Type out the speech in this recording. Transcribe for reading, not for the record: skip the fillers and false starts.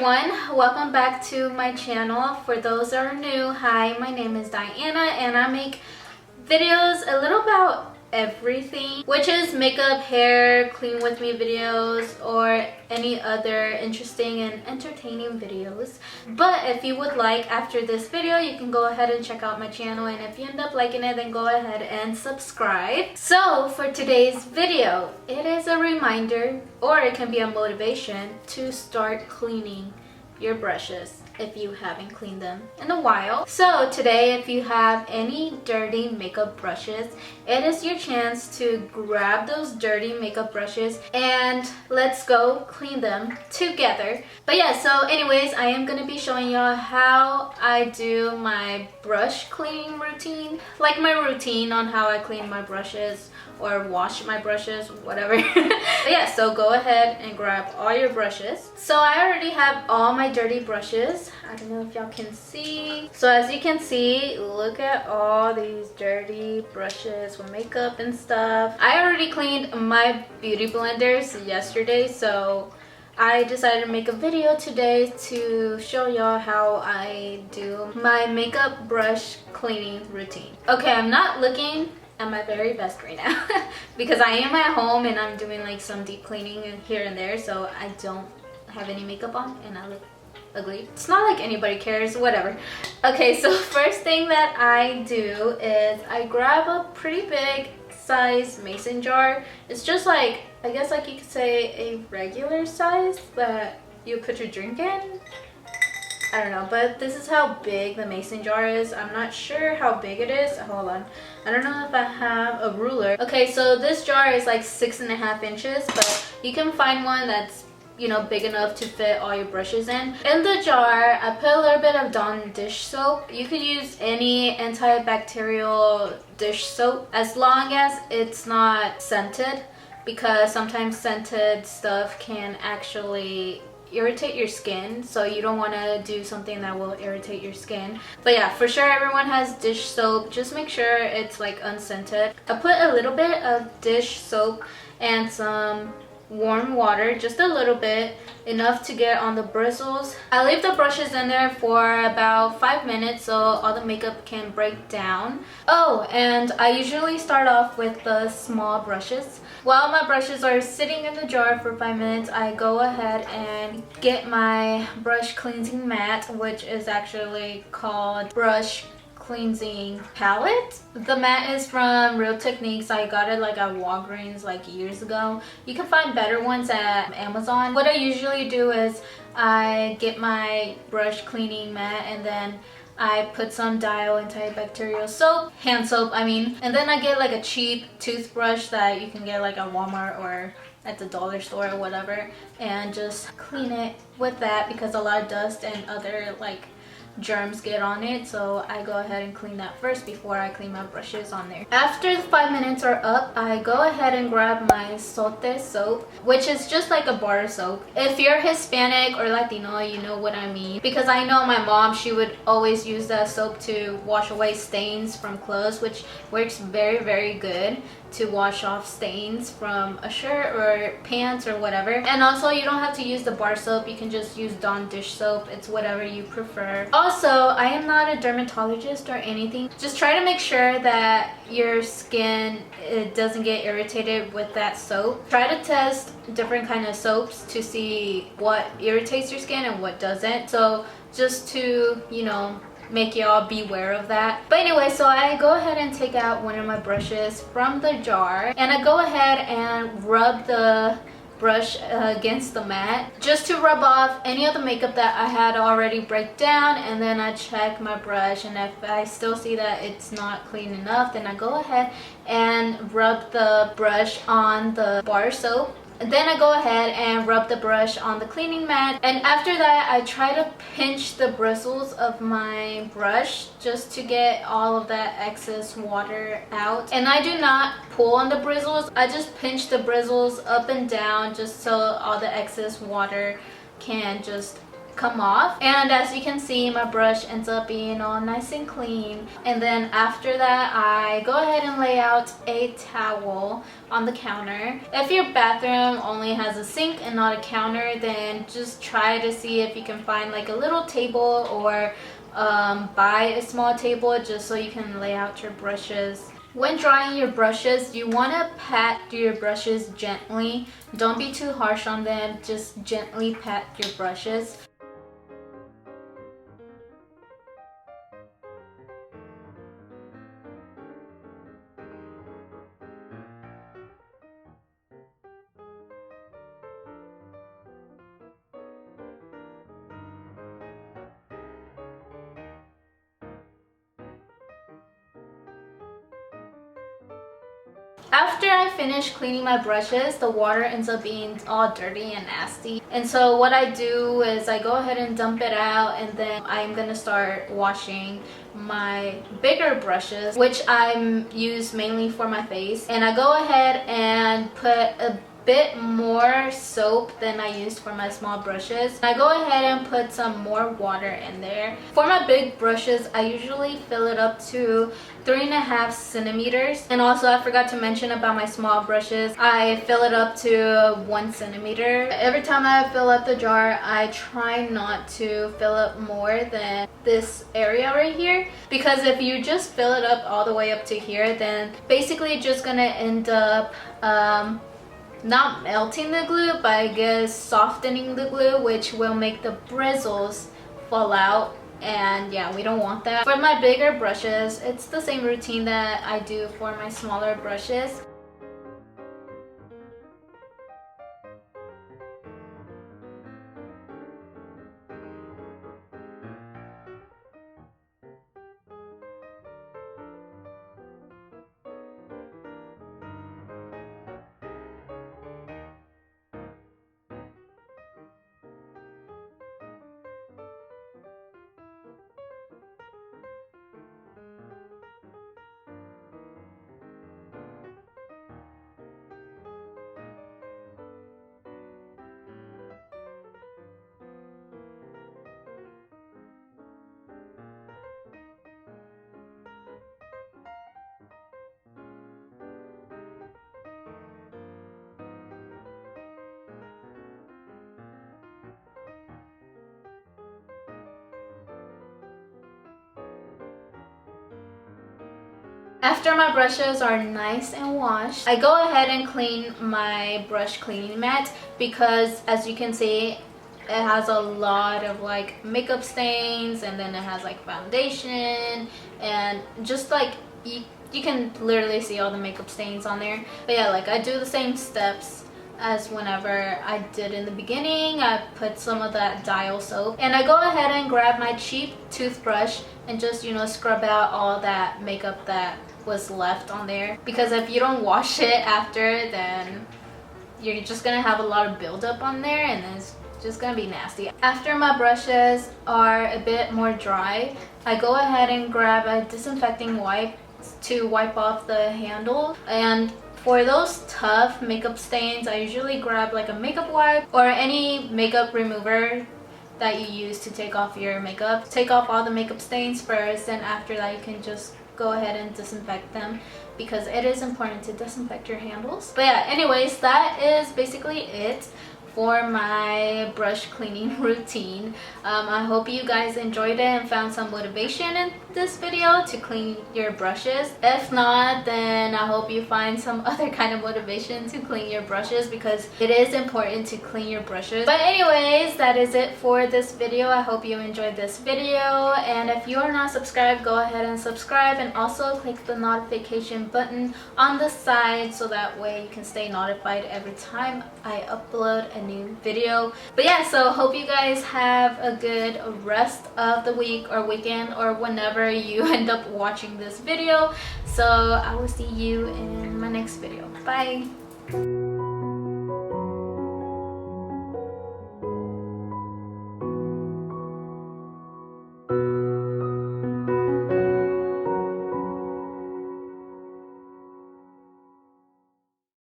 everyone, welcome back to my channel. For those that are new, hi, my name is Diana and I make videos a little about everything, which is makeup, hair, clean with me videos, or any other interesting and entertaining videos. But if you would like, after this video, you can go ahead and check out my channel, and if you end up liking it, then go ahead and subscribe. So for today's video, it is a reminder, or it can be a motivation to start cleaning your brushes if you haven't cleaned them in a while. So today, if you have any dirty makeup brushes, it is your chance to grab those dirty makeup brushes and let's go clean them together. But yeah, so anyways, I am going to be showing y'all how I do my brush cleaning routine, like my routine on how I clean my brushes or wash my brushes, whatever. But yeah, so go ahead and grab all your brushes. So I already have all my dirty brushes. I don't know if y'all can see. So as you can see, look at all these dirty brushes with makeup and stuff. I already cleaned my beauty blenders yesterday, so I decided to make a video today to show y'all how I do my makeup brush cleaning routine. Okay, I'm not looking at my very best right now because I am at home and I'm doing like some deep cleaning here and there, so I don't have any makeup on and I look ugly. It's not like anybody cares, whatever. Okay, so first thing that I do is I grab a pretty big size mason jar. It's just like, I guess like you could say a regular size that you put your drink in. I don't know, but this is how big the mason jar is. I'm not sure how big it is. Hold on. I don't know if I have a ruler. Okay, so this jar is like 6.5 inches, but you can find one that's, you know, big enough to fit all your brushes in. In the jar, I put a little bit of Dawn dish soap. You could use any antibacterial dish soap as long as it's not scented, because sometimes scented stuff can actually irritate your skin, so you don't want to do something that will irritate your skin. But yeah, for sure everyone has dish soap. Just make sure it's like unscented. I put a little bit of dish soap and some warm water, just a little bit, enough to get on the bristles. I leave the brushes in there for about 5 minutes so all the makeup can break down. Oh, and I usually start off with the small brushes. While my brushes are sitting in the jar for 5 minutes, I go ahead and get my brush cleansing mat, which is actually called brush cleansing palette. The mat is from Real Techniques. I got it like at Walgreens like years ago. You can find better ones at Amazon. What I usually do is I get my brush cleaning mat and then I put some Dial antibacterial soap, hand soap I mean, and then I get like a cheap toothbrush that you can get like at Walmart or at the dollar store or whatever, and just clean it with that because a lot of dust and other like germs get on it, so I go ahead and clean that first before I clean my brushes on there. After the 5 minutes are up, I go ahead and grab my Sote soap, which is just like a bar soap. If you're Hispanic or Latino, you know what I mean, because I know my mom, she would always use that soap to wash away stains from clothes, which works very, very good to wash off stains from a shirt or pants or whatever. And also, you don't have to use the bar soap, you can just use Dawn dish soap. It's whatever you prefer. Also, I am not a dermatologist or anything. Just try to make sure that your skin, it doesn't get irritated with that soap. Try to test different kind of soaps to see what irritates your skin and what doesn't, so just to, you know, make y'all beware of that. But anyway, so I go ahead and take out one of my brushes from the jar and I go ahead and rub the brush against the mat just to rub off any of the makeup that I had already break down, and then I check my brush, and if I still see that it's not clean enough, then I go ahead and rub the brush on the bar soap. And then I go ahead and rub the brush on the cleaning mat, and after that I try to pinch the bristles of my brush just to get all of that excess water out. And I do not pull on the bristles, I just pinch the bristles up and down just so all the excess water can just come off. And as you can see, my brush ends up being all nice and clean. And then after that, I go ahead and lay out a towel on the counter. If your bathroom only has a sink and not a counter, then just try to see if you can find like a little table, or buy a small table just so you can lay out your brushes. When drying your brushes, you want to pat your brushes gently. Don't be too harsh on them, just gently pat your brushes. After I finish cleaning my brushes, the water ends up being all dirty and nasty. And so what I do is I go ahead and dump it out, and then I'm gonna start washing my bigger brushes, which I use mainly for my face. And I go ahead and put a bit more soap than I used for my small brushes. I go ahead and put some more water in there. For my big brushes, I usually fill it up to 3.5 centimeters. And also, I forgot to mention about my small brushes, I fill it up to 1 centimeter. Every time I fill up the jar, I try not to fill up more than this area right here, because if you just fill it up all the way up to here, then basically it's just gonna end up not melting the glue, but I guess softening the glue, which will make the bristles fall out. And yeah, we don't want that. For my bigger brushes, it's the same routine that I do for my smaller brushes. After my brushes are nice and washed, I go ahead and clean my brush cleaning mat, because as you can see, it has a lot of like makeup stains, and then it has like foundation, and just like you can literally see all the makeup stains on there. But yeah, like I do the same steps as whenever I did in the beginning. I put some of that dial soap, and I go ahead and grab my cheap toothbrush and just, you know, scrub out all that makeup that was left on there, because if you don't wash it after, then you're just gonna have a lot of buildup on there, and it's just gonna be nasty. After my brushes are a bit more dry, I go ahead and grab a disinfecting wipe to wipe off the handle. And for those tough makeup stains, I usually grab like a makeup wipe or any makeup remover that you use to take off your makeup. Take off all the makeup stains first, and after that you can just go ahead and disinfect them, because it is important to disinfect your handles. But yeah, anyways, that is basically it for my brush cleaning routine. I hope you guys enjoyed it and found some motivation in this video to clean your brushes. If not, then I hope you find some other kind of motivation to clean your brushes, because it is important to clean your brushes. But anyways, that is it for this video. I hope you enjoyed this video, and if you are not subscribed, go ahead and subscribe, and also click the notification button on the side so that way you can stay notified every time I upload a new video. But yeah, so hope you guys have a good rest of the week or weekend, or whenever you end up watching this video. So I will see you in my next video. Bye.